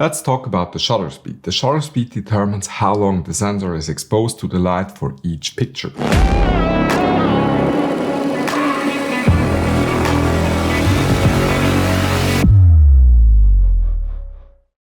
Let's talk about the shutter speed. The shutter speed determines how long the sensor is exposed to the light for each picture.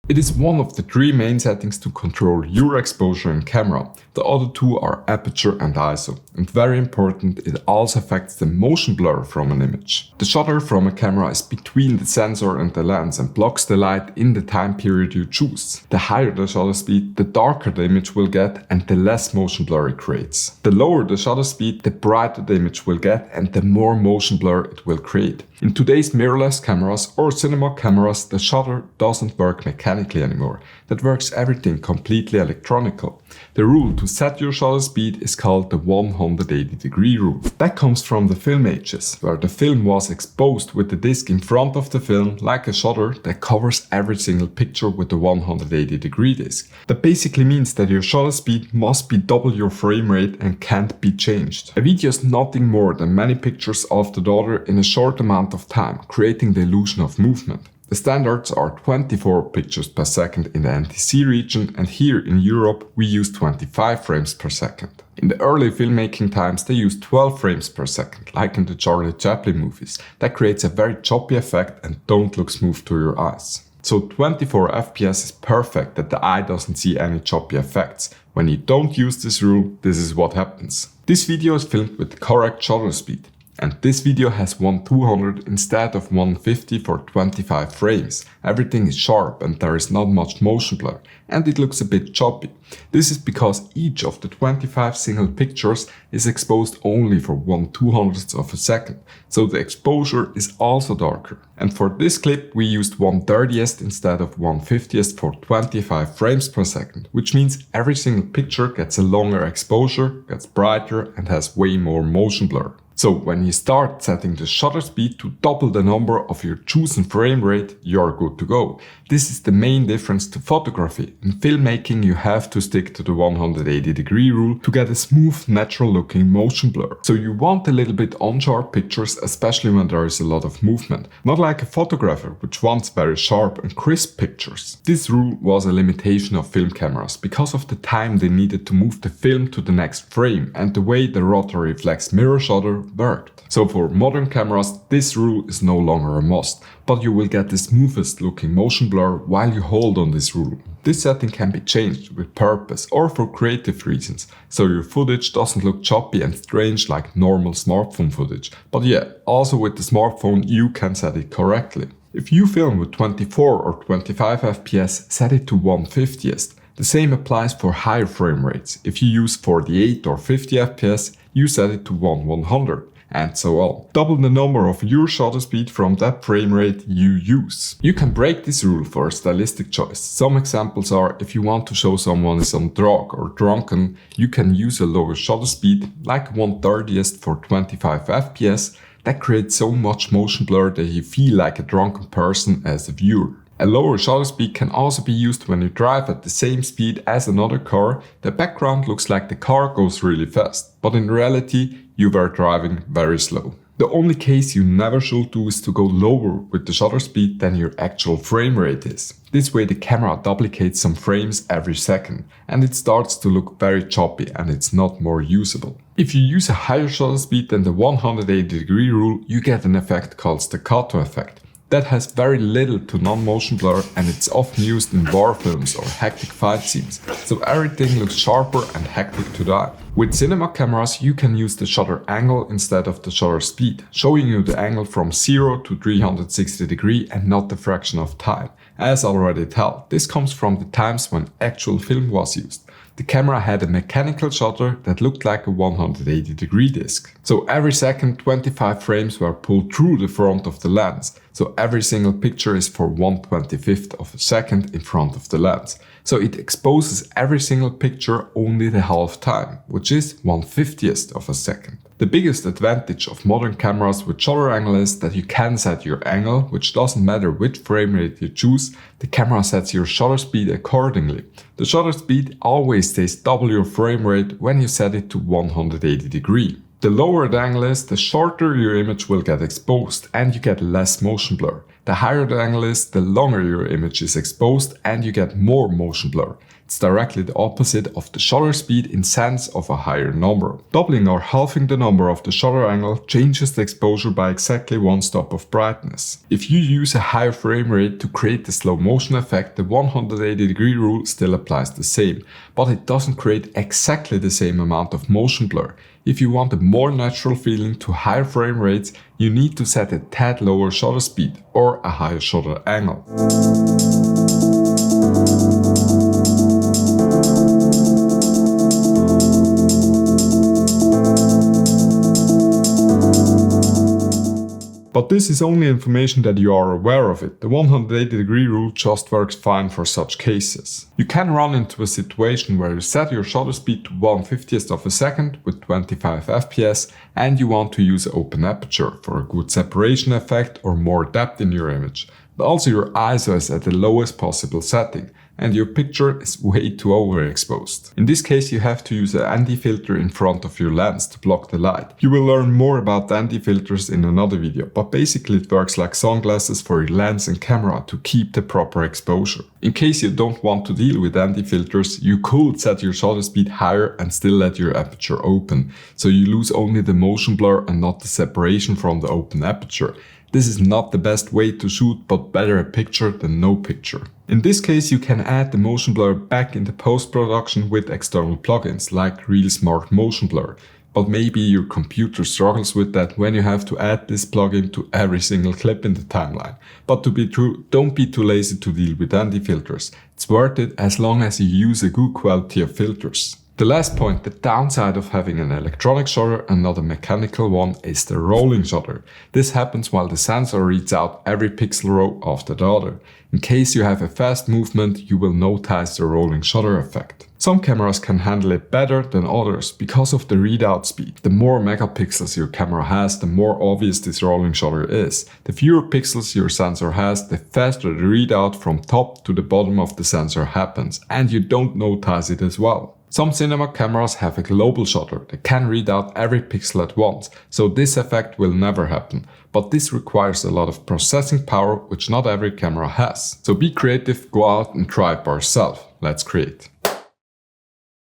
It is one of the three main settings to control your exposure in camera. The other two are aperture and ISO. And very important, it also affects the motion blur from an image. The shutter from a camera is between the sensor and the lens and blocks the light in the time period you choose. The higher the shutter speed, the darker the image will get and the less motion blur it creates. The lower the shutter speed, the brighter the image will get and the more motion blur it will create. In today's mirrorless cameras or cinema cameras, the shutter doesn't work mechanically anymore. That works everything completely electronical. The rule to set your shutter speed is called the 180-degree rule. That comes from the film ages, where the film was exposed with the disc in front of the film like a shutter that covers every single picture with the 180-degree disc. That basically means that your shutter speed must be double your frame rate and can't be changed. A video is nothing more than many pictures of the daughter in a short amount of time, creating the illusion of movement. The standards are 24 pictures per second in the NTC region, and here in Europe we use 25 frames per second. In the early filmmaking times they used 12 frames per second, like in the Charlie Chaplin movies. That creates a very choppy effect and don't look smooth to your eyes. So 24 FPS is perfect that the eye doesn't see any choppy effects. When you don't use this rule, this is what happens. This video is filmed with the correct shutter speed. And this video has 1/200 instead of 150 for 25 frames. Everything is sharp and there is not much motion blur, and it looks a bit choppy. This is because each of the 25 single pictures is exposed only for 1/200th of a second, so the exposure is also darker. And for this clip we used 1/30th instead of 1/50th for 25 frames per second, which means every single picture gets a longer exposure, gets brighter and has way more motion blur. So when you start setting the shutter speed to double the number of your chosen frame rate, you're good to go. This is the main difference to photography. In filmmaking you have to stick to the 180-degree rule to get a smooth, natural looking motion blur. So you want a little bit unsharp pictures, especially when there is a lot of movement. Not like a photographer, which wants very sharp and crisp pictures. This rule was a limitation of film cameras because of the time they needed to move the film to the next frame and the way the rotary reflex mirror shutter worked. So for modern cameras this rule is no longer a must, but you will get the smoothest looking motion blur while you hold on this rule. This setting can be changed with purpose or for creative reasons, so your footage doesn't look choppy and strange like normal smartphone footage. But yeah, also with the smartphone you can set it correctly. If you film with 24 or 25 FPS, set it to 1/50th. The same applies for higher frame rates. If you use 48 or 50 FPS, you set it to 1/100, and so on. Double the number of your shutter speed from that frame rate you use. You can break this rule for a stylistic choice. Some examples are if you want to show someone is on drug or drunken, you can use a lower shutter speed, like 1/30th for 25 FPS. That creates so much motion blur that you feel like a drunken person as a viewer. A lower shutter speed can also be used when you drive at the same speed as another car. The background looks like the car goes really fast, but in reality you were driving very slow. The only case you never should do is to go lower with the shutter speed than your actual frame rate is. This way the camera duplicates some frames every second and it starts to look very choppy and it's not more usable. If you use a higher shutter speed than the 180-degree rule, you get an effect called staccato effect. That has very little to non-motion blur and it's often used in war films or hectic fight scenes, so everything looks sharper and hectic to the eye. With cinema cameras you can use the shutter angle instead of the shutter speed, showing you the angle from 0 to 360 degree and not the fraction of time. As already told, this comes from the times when actual film was used. The camera had a mechanical shutter that looked like a 180-degree disc. So every second 25 frames were pulled through the front of the lens. So every single picture is for 1/25th of a second in front of the lens. So it exposes every single picture only the half time, which is 1/50th of a second. The biggest advantage of modern cameras with shutter angle is that you can set your angle, which doesn't matter which frame rate you choose, the camera sets your shutter speed accordingly. The shutter speed always stays double your frame rate when you set it to 180 degree. The lower the angle is, the shorter your image will get exposed and you get less motion blur. The higher the angle is, the longer your image is exposed and you get more motion blur. It's directly the opposite of the shutter speed in sense of a higher number. Doubling or halving the number of the shutter angle changes the exposure by exactly 1 stop of brightness. If you use a higher frame rate to create the slow motion effect, the 180-degree rule still applies the same, but it doesn't create exactly the same amount of motion blur. If you want a more natural feeling to higher frame rates, you need to set a tad lower shutter speed or a higher shutter angle. But this is only information that you are aware of it. The 180-degree rule just works fine for such cases. You can run into a situation where you set your shutter speed to 1/50th of a second with 25 fps and you want to use open aperture for a good separation effect or more depth in your image. But also your ISO is at the lowest possible setting and your picture is way too overexposed. In this case, you have to use an anti-filter in front of your lens to block the light. You will learn more about anti-filters in another video, but basically it works like sunglasses for your lens and camera to keep the proper exposure. In case you don't want to deal with anti-filters, you could set your shutter speed higher and still let your aperture open, so you lose only the motion blur and not the separation from the open aperture. This is not the best way to shoot, but better a picture than no picture. In this case, you can add the motion blur back in the post-production with external plugins like Real Smart Motion Blur. But maybe your computer struggles with that when you have to add this plugin to every single clip in the timeline. But to be true, don't be too lazy to deal with anti-filters. It's worth it as long as you use a good quality of filters. The last point, the downside of having an electronic shutter and not a mechanical one, is the rolling shutter. This happens while the sensor reads out every pixel row after the other. In case you have a fast movement, you will notice the rolling shutter effect. Some cameras can handle it better than others because of the readout speed. The more megapixels your camera has, the more obvious this rolling shutter is. The fewer pixels your sensor has, the faster the readout from top to the bottom of the sensor happens, and you don't notice it as well. Some cinema cameras have a global shutter that can read out every pixel at once, so this effect will never happen. But this requires a lot of processing power, which not every camera has. So be creative, go out and try it by yourself. Let's create.